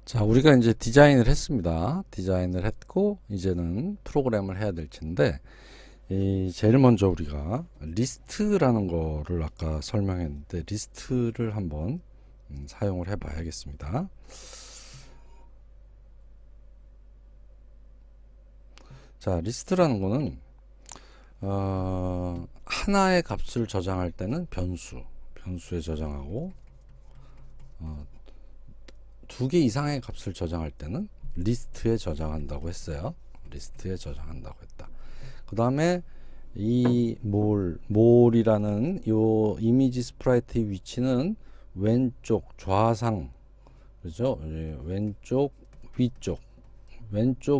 자, 우리가 이제 디자인을 했습니다. 디자인을 했고, 이제는 프로그램을 해야 될 텐데, 제일 먼저 우리가 리스트라는 거를 아까 설명했는데, 리스트를 한번 사용을 해 봐야겠습니다. 자, 리스트라는 거는, 하나의 값을 저장할 때는 변수에 저장하고, 두 개 이상의 값을 저장할 때는 리스트에 저장한다고 했어요. 리스트에 저장한다고 했다. 그 다음에 이 몰이라는 요 이미지 스프라이트의 위치는 왼쪽 좌상, 그죠? 왼쪽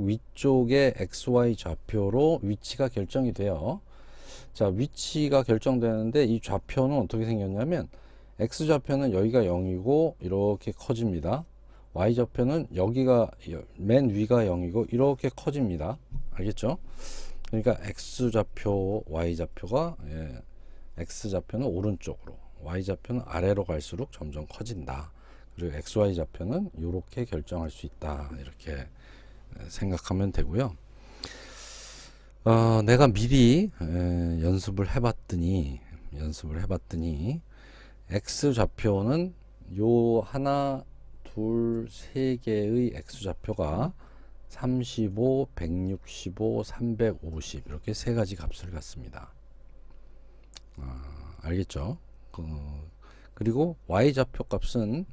위쪽의 XY 좌표로 위치가 결정이 돼요. 자, 위치가 결정되는데 이 좌표는 어떻게 생겼냐면 X 좌표는 여기가 0이고 이렇게 커집니다. Y 좌표는 여기가 맨 위가 0이고 이렇게 커집니다. 알겠죠? 그러니까 X 좌표, Y 좌표가 X 좌표는 오른쪽으로, Y 좌표는 아래로 갈수록 점점 커진다. 그리고 XY 좌표는 이렇게 결정할 수 있다. 이렇게 생각하면 되고요. 내가 미리 연습을 해봤더니 X 좌표는 요 하나, 둘, 세 개의 X 좌표가 35, 165, 350 이렇게 세 가지 값을 갖습니다. 알겠죠? 그리고 Y 좌표 값은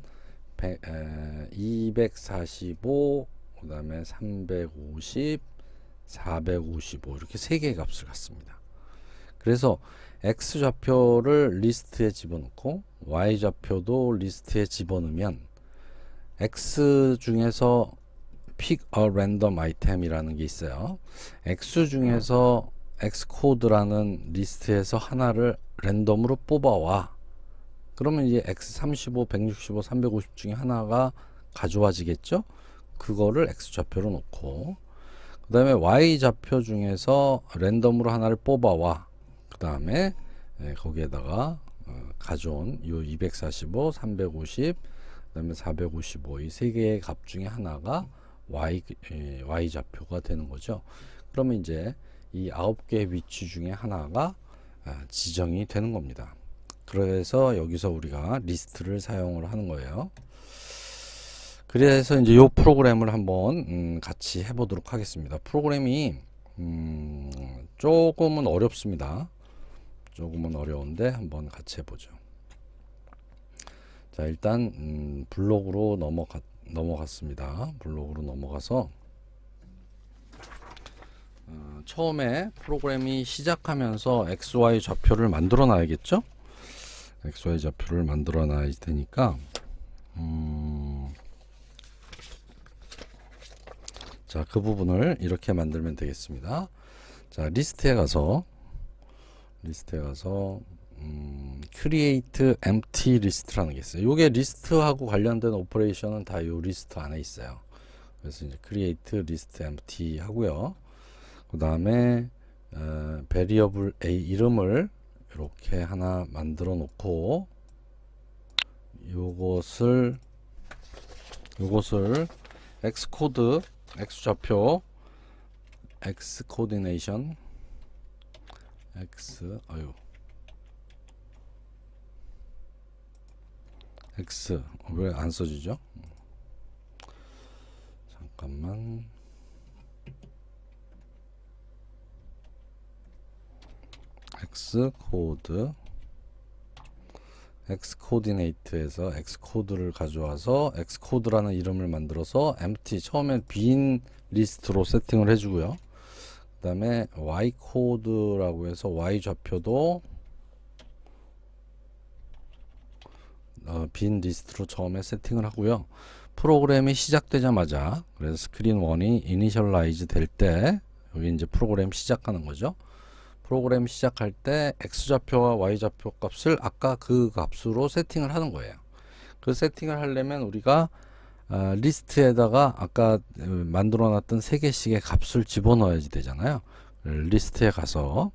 245, 그 다음에 350, 455 이렇게 세 개의 값을 갖습니다. 그래서 X 좌표를 리스트에 집어넣고 Y 좌표도 리스트에 집어넣으면 X 중에서 pick a random item이라는 게 있어요. X 중에서 X코드라는 리스트에서 하나를 랜덤으로 뽑아와. 그러면 이제 X35, 165, 350 중에 하나가 가져와지겠죠? 그거를 X 좌표로 놓고, 그 다음에 Y 좌표 중에서 랜덤으로 하나를 뽑아와. 그 다음에 거기에다가 가져온 요 245, 350, 그 다음에 455 이 세 개의 값 중에 하나가 Y 좌표가 되는 거죠. 그러면 이제 이 9개의 위치 중에 하나가 지정이 되는 겁니다. 그래서 여기서 우리가 리스트를 사용을 하는 거예요. 그래서 이제 이 프로그램을 한번 같이 해보도록 하겠습니다. 프로그램이 조금은 어렵습니다. 조금은 어려운데 한번 같이 해보죠. 자, 일단 블록으로 넘어갔습니다. 블록으로 넘어가서 처음에 프로그램이 시작하면서 XY 좌표를 만들어 놔야겠죠? XY 좌표를 만들어 놔야 되니까 자, 그 부분을 이렇게 만들면 되겠습니다. 자, 리스트에 가서 create empty list라는 게 있어요. 이게 리스트하고 관련된 오퍼레이션은 다 이 리스트 안에 있어요. 그래서 이제 create list empty 하고요. 그 다음에 variable a 이름을 이렇게 하나 만들어 놓고 요것을 x코드 x좌표 x coordination x 왜 안 써지죠? 잠깐만. x 코디네이트에서 x 코드를 가져와서 x 코드라는 이름을 만들어서 empty 처음엔 빈 리스트로 세팅을 해주고요. 그 다음에 y 코드라고 해서 y 좌표도 빈 리스트로 처음에 세팅을 하고요. 프로그램이 시작되자마자, 그래서 스크린 1이 이니셜라이즈 될 때 여기 이제 프로그램 시작하는 거죠. 프로그램 시작할 때 X좌표와 Y좌표 값을 아까 그 값으로 세팅을 하는 거예요. 그 세팅을 하려면 우리가 리스트에다가 아까 만들어 놨던 3개씩의 값을 집어넣어야지 되잖아요. 리스트에 가서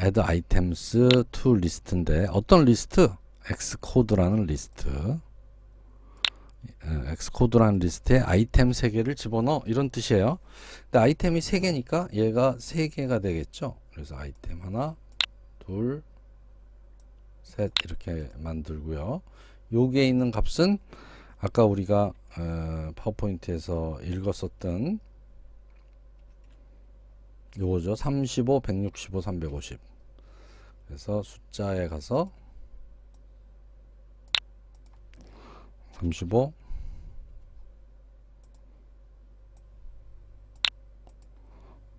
add items to list인데 어떤 리스트? X코드라는 리스트 엑스코드라는 리스트에 아이템 3개를 집어넣어 이런 뜻이에요. 근데 아이템이 3개니까 얘가 3개가 되겠죠. 그래서 아이템 하나, 둘, 셋 이렇게 만들고요. 여기에 있는 값은 아까 우리가 파워포인트에서 읽었었던 요거죠. 35, 165, 350. 그래서 숫자에 가서 35,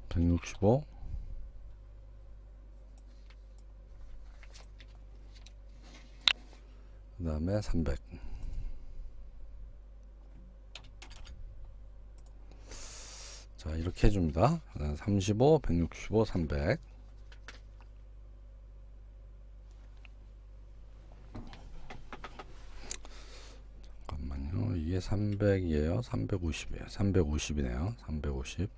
165, 그 다음에 300. 자, 이렇게 해줍니다. 35, 165, 300. 잠깐만요. 이게 300이에요. 350이에요. 350이네요. 350.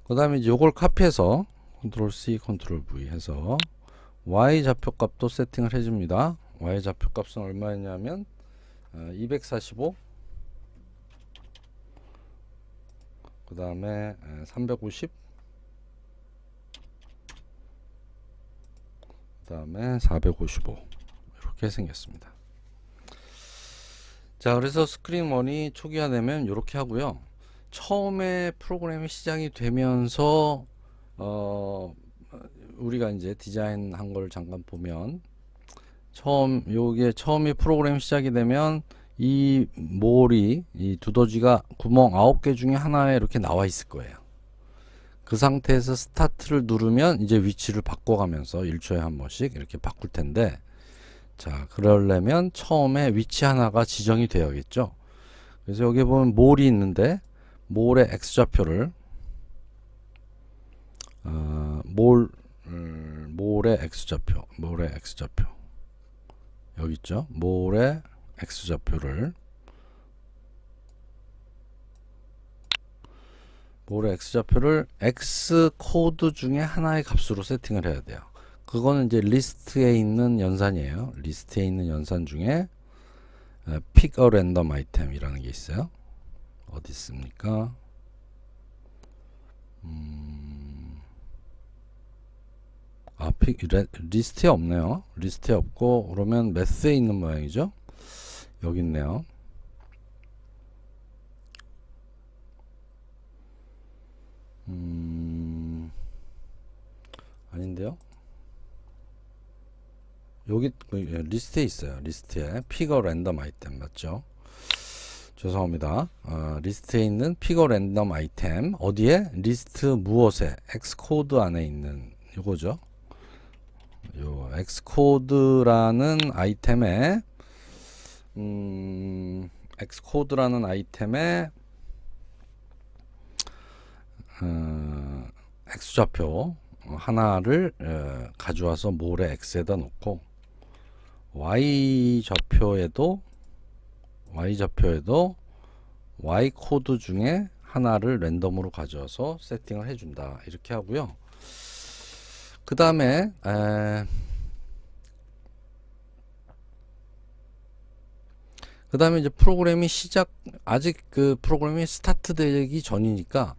그 다음에 이제 요걸 카피해서 컨트롤 C, 컨트롤 V 해서 Y 좌표 값도 세팅을 해줍니다. Y 좌표 값은 얼마였냐면 245, 그 다음에 350, 그 다음에 455 이렇게 생겼습니다. 자, 그래서 스크린 1이 초기화되면 이렇게 하고요. 처음에 프로그램이 시작이 되면서 우리가 이제 디자인한 걸 잠깐 보면 요게 처음에 프로그램 시작이 되면 이 몰이 이 두더지가 구멍 9개 중에 하나에 이렇게 나와 있을 거예요. 그 상태에서 스타트를 누르면 이제 위치를 바꿔가면서 1초에 한 번씩 이렇게 바꿀 텐데, 자, 그러려면 처음에 위치 하나가 지정이 되어야겠죠. 그래서 여기 보면 몰이 있는데 몰의 x좌표를 몰의 x좌표 여기 있죠. 몰의 x좌표를 x 코드 중에 하나의 값으로 세팅을 해야 돼요. 그거는 이제 리스트에 있는 연산이에요. 리스트에 있는 연산 중에 pick a random item이라는 게 있어요. 어디 있습니까? 리스트에 없네요. 리스트에 없고, 그러면 매스에 있는 모양이죠. 여기 있네요. 아닌데요. 여기 리스트에 있어요. 리스트에 피거 랜덤 아이템 맞죠? 죄송합니다. 리스트에 있는 피거 랜덤 아이템 어디에? 리스트 무엇에? 엑스코드 안에 있는 이거죠. 요 엑스코드라는 아이템에 엑스코드라는 아이템에 x좌표 하나를 가져와서 몰에 x에다 놓고 y좌표에도 y 코드 중에 하나를 랜덤으로 가져와서 세팅을 해준다. 이렇게 하고요. 그 다음에 이제 프로그램이 아직 그 프로그램이 스타트 되기 전이니까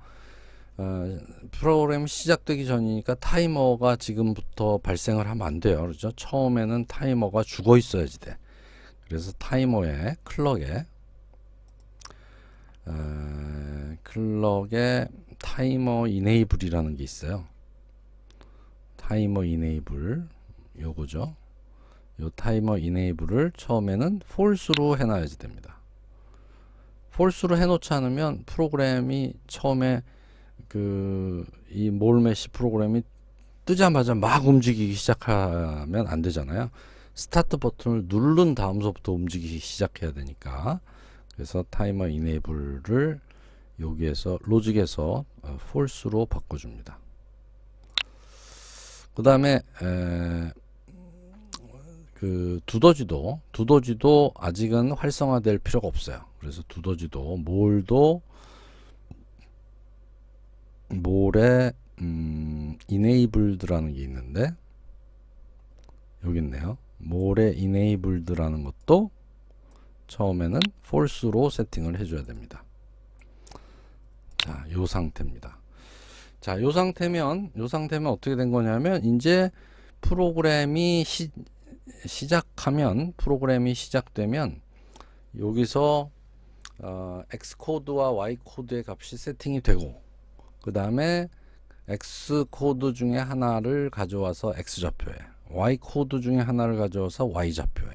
프로그램이 시작되기 전이니까 타이머가 지금부터 발생을 하면 안 돼요. 그렇죠? 처음에는 타이머가 죽어 있어야지 돼. 그래서 타이머에 클럭에 타이머 이네이블이라는 게 있어요. 타이머 이네이블 요거죠. 요 타이머 이네이블을 처음에는 false로 해놔야지 됩니다. false로 해놓지 않으면 프로그램이 처음에 이 몰메시 프로그램이 뜨자마자 막 움직이기 시작하면 안 되잖아요. 스타트 버튼을 누른 다음서부터 움직이기 시작해야 되니까. 그래서 타이머 이네이블을 여기에서 로직에서 false로 바꿔줍니다. 그 다음에 두더지도 아직은 활성화될 필요가 없어요. 그래서 두더지도 몰에 enabled라는 게 있는데 여기 있네요. 몰에 enabled라는 것도 처음에는 false로 세팅을 해줘야 됩니다. 자, 요 상태입니다. 자, 요 상태면 어떻게 된 거냐면 이제 프로그램이 시작되면 여기서 X 코드와 Y 코드의 값이 세팅이 되고, 그 다음에 X 코드 중에 하나를 가져와서 X 좌표에, Y 코드 중에 하나를 가져와서 Y 좌표에,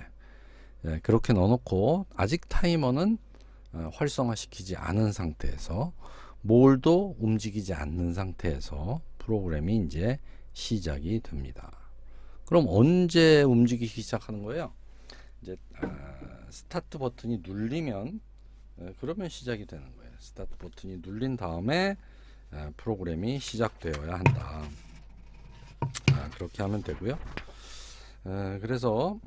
예, 그렇게 넣어놓고 아직 타이머는 활성화시키지 않은 상태에서 몰도 움직이지 않는 상태에서 프로그램이 이제 시작이 됩니다. 그럼 언제 움직이기 시작하는 거예요? 이제 스타트 버튼이 눌리면, 그러면 시작이 되는 거예요. 스타트 버튼이 눌린 다음에 프로그램이 시작되어야 한다. 그렇게 하면 되고요. 그래서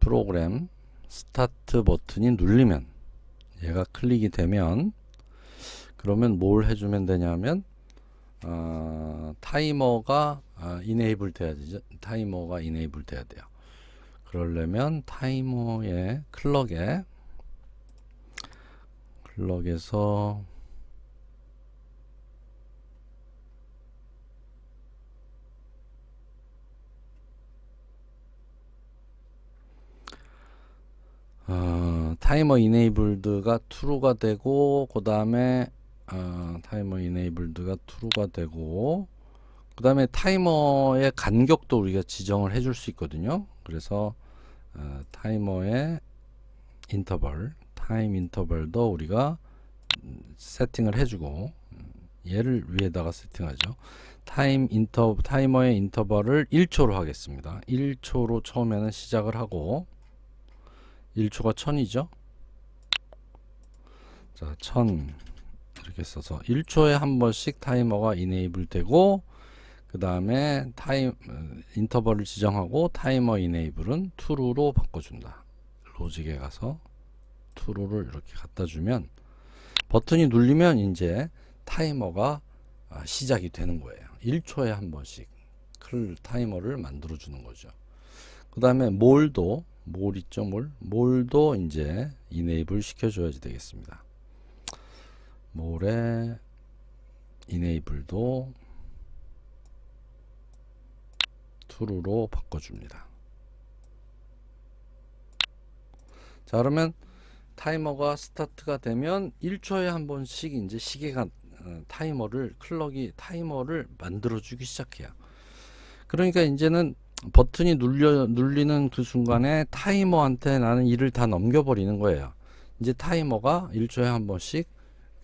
프로그램 스타트 버튼이 눌리면, 얘가 클릭이 되면, 그러면 뭘 해주면 되냐면 타이머가 enable 돼야 되죠. 타이머가 enable 돼야 돼요. 그러려면 타이머의 클럭에서 타이머 enabled가 true가 되고, 그 다음에 타이머 enabled가 true가 되고, 그 다음에 타이머의 간격도 우리가 지정을 해줄 수 있거든요. 그래서 타이머의 타임 인터벌도 우리가 세팅을 해주고, 얘를 위에다가 세팅하죠. 타이머의 인터벌을 1초로 하겠습니다. 1초로 처음에는 시작을 하고, 1초가 1000이죠. 자, 1000 이렇게 써서 1초에 한 번씩 타이머가 enable 되고, 그 다음에 인터벌을 지정하고 타이머 enable은 true로 바꿔준다. 로직에 가서 true를 이렇게 갖다 주면, 버튼이 눌리면 이제 타이머가 시작이 되는 거예요. 1초에 한 번씩 타이머를 만들어 주는 거죠. 그 다음에 몰도 이제 enable 시켜줘야지 되겠습니다. 몰에 enable도 true로 바꿔줍니다. 자, 그러면 타이머가 스타트가 되면 1초에 한 번씩 이제 시계가 클럭이 타이머를 만들어주기 시작해요. 그러니까 이제는 버튼이 눌리는 그 순간에 타이머한테 나는 일을 다 넘겨버리는 거예요. 이제 타이머가 1초에 한 번씩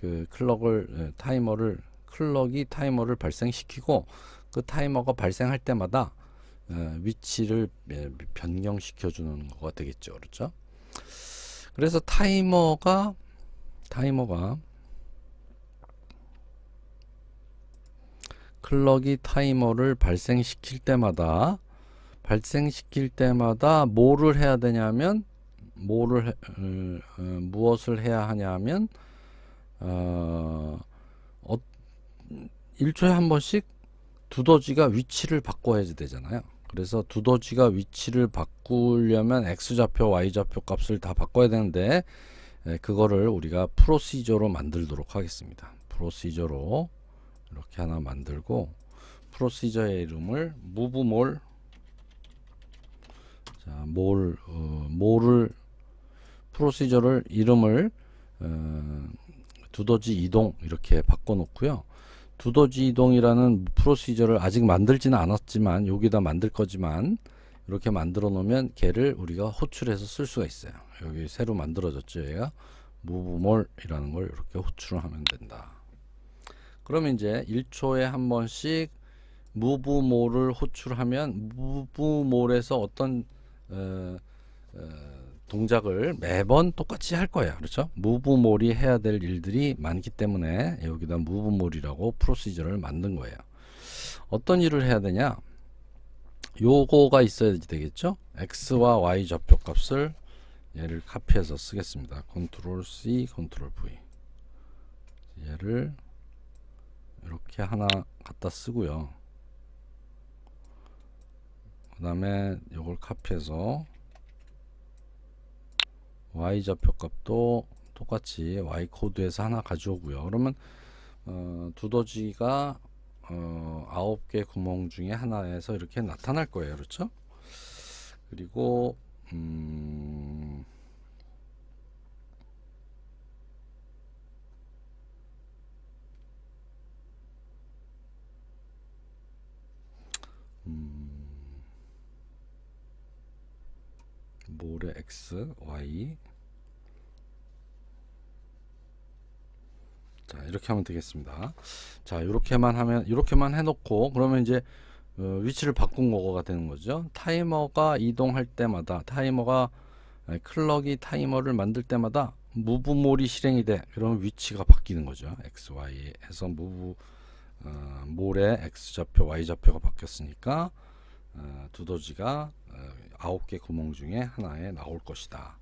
그 클럭이 타이머를 발생시키고, 그 타이머가 발생할 때마다 위치를 변경시켜 주는 거가 되겠죠. 그렇죠? 그래서 타이머가 클럭이 타이머를 발생시킬 때마다 뭐를 해야 되냐면, 무엇을 해야 하냐면 1초에 한 번씩 두더지가 위치를 바꿔야지 되잖아요. 그래서 두더지가 위치를 바꾸려면 X좌표, Y좌표 값을 다 바꿔야 되는데, 그거를 우리가 프로시저로 만들도록 하겠습니다. 프로시저로 이렇게 하나 만들고, 프로시저의 이름을 moveMall, 자, 프로시저를 이름을 두더지 이동 이렇게 바꿔 놓고요. 두더지 이동이라는 프로시저를 아직 만들지는 않았지만, 여기다 만들 거지만, 이렇게 만들어 놓으면 걔를 우리가 호출해서 쓸 수가 있어요. 여기 새로 만들어졌죠. 얘가 moveMall 이라는 걸 이렇게 호출을 하면 된다. 그러면 이제 1초에 한 번씩 moveMall을 호출하면, moveMall에서 어떤 동작을 매번 똑같이 할 거예요. 그렇죠? moveMall이 해야 될 일들이 많기 때문에 여기다 moveMall이라고 프로시저를 만든 거예요. 어떤 일을 해야 되냐? 요거가 있어야 되겠죠? X와 Y 좌표 값을 얘를 카피해서 쓰겠습니다. 컨트롤 C, 컨트롤 V. 얘를 이렇게 하나 갖다 쓰고요. 그 다음에 이걸 카피해서 Y 좌표 값도 똑같이 Y 코드에서 하나 가져오고요. 그러면 두더지가 9개 구멍 중에 하나에서 이렇게 나타날 거예요. 그렇죠? 그리고 몰의 X, Y. 자, 이렇게 하면 되겠습니다. 자, 이렇게만 해놓고, 그러면 이제 위치를 바꾼 거가 되는 거죠. 타이머가 이동할 때마다, 클럭이 타이머를 만들 때마다 무브몰이 실행이 돼. 그러면 위치가 바뀌는 거죠. X, Y에서 몰의 X 좌표, Y 좌표가 바뀌었으니까 두더지가 9개 구멍 중에 하나에 나올 것이다.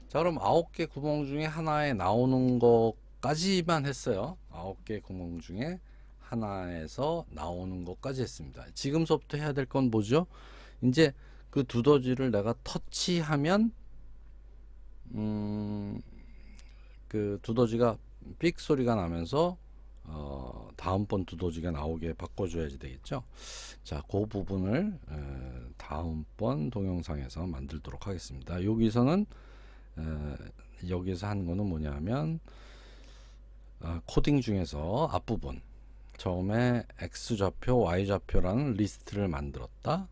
자, 그럼 9개 구멍 중에 하나에 나오는 것까지만 했어요. 9개 구멍 중에 하나에서 나오는 것까지 했습니다. 지금서부터 해야 될 건 뭐죠? 이제 그 두더지를 내가 터치하면 그 두더지가 삑 소리가 나면서 다음번 두더지가 나오게 바꿔줘야지 되겠죠. 자, 그 부분을 다음번 동영상에서 만들도록 하겠습니다. 여기서는 여기서 한 거는 뭐냐면 코딩 중에서 앞부분 처음에 X좌표, Y좌표라는 리스트를 만들었다.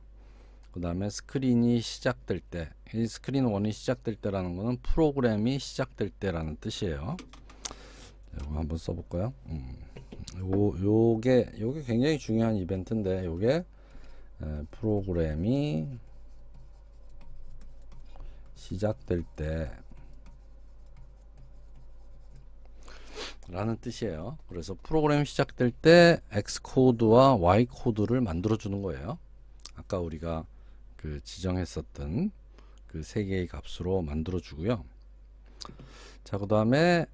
그 다음에 스크린이 시작될 때, 이 스크린 1이 시작될 때라는 거는 프로그램이 시작될 때라는 뜻이에요. 이거 한번 써볼까요? 요게 굉장히 중요한 이벤트인데, 요게 프로그램이 시작될 때 라는 뜻이에요. 그래서 프로그램이 시작될 때 X 코드와 Y 코드를 만들어 주는 거예요. 아까 우리가 그 지정했었던 그 세 개의 값으로 만들어 주고요. 자, 그 다음에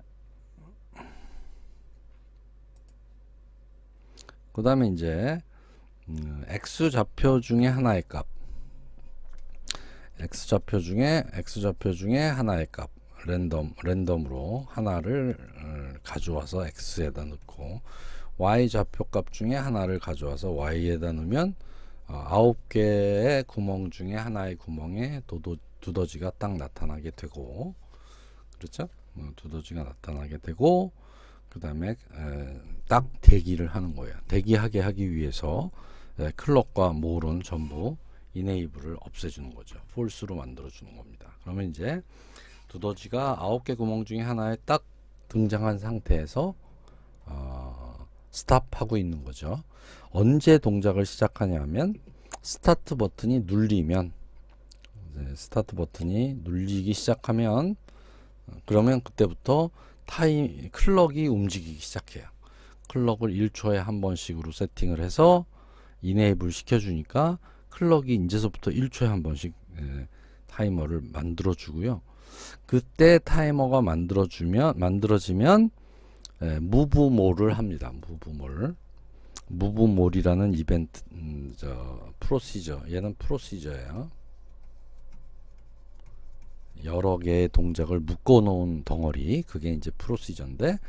이제 X 좌표 중에 하나의 값, X 좌표 중에 하나의 값, 랜덤으로 하나를 가져와서 X에다 넣고, Y 좌표 값 중에 하나를 가져와서 Y에다 넣으면 9개의 구멍 중에 하나의 구멍에 두더지가 딱 나타나게 되고, 그렇죠? 두더지가 나타나게 되고, 그 다음에 딱 대기를 하는 거예요. 대기하게 하기 위해서 클럭과 몰은 전부 이네이블을 없애주는 거죠. 폴스로 만들어 주는 겁니다. 그러면 이제 두더지가 9개 구멍 중에 하나에 딱 등장한 상태에서 스탑하고 있는 거죠. 언제 동작을 시작하냐면 스타트 버튼이 눌리면, 스타트 버튼이 눌리기 시작하면, 그러면 그때부터 클럭이 움직이기 시작해요. 클럭을 1초에 한 번씩으로 세팅을 해서 이네이블 시켜주니까 클럭이 이제서부터 1초에 한 번씩 타이머를 만들어 주고요. 그때 타이머가 만들어지면 무브몰을 합니다. 무브몰이라는 이벤트, 프로시저, 얘는 프로시저예요. 여러 개의 동작을 묶어 놓은 덩어리, 그게 이제 프로시저인데,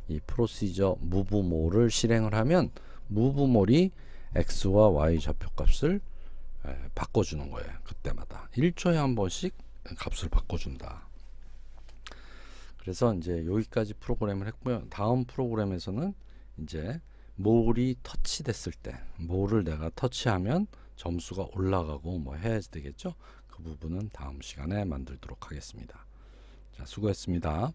이 프로시저 무브몰을 실행을 하면 무브몰이 X와 Y 좌표 값을 바꿔주는 거예요. 그때마다 1초에 한 번씩 값을 바꿔준다. 그래서 이제 여기까지 프로그램을 했고요. 다음 프로그램에서는 이제 몰이 터치됐을 때, 몰을 내가 터치하면 점수가 올라가고 뭐 해야 되겠죠. 그 부분은 다음 시간에 만들도록 하겠습니다. 자, 수고했습니다.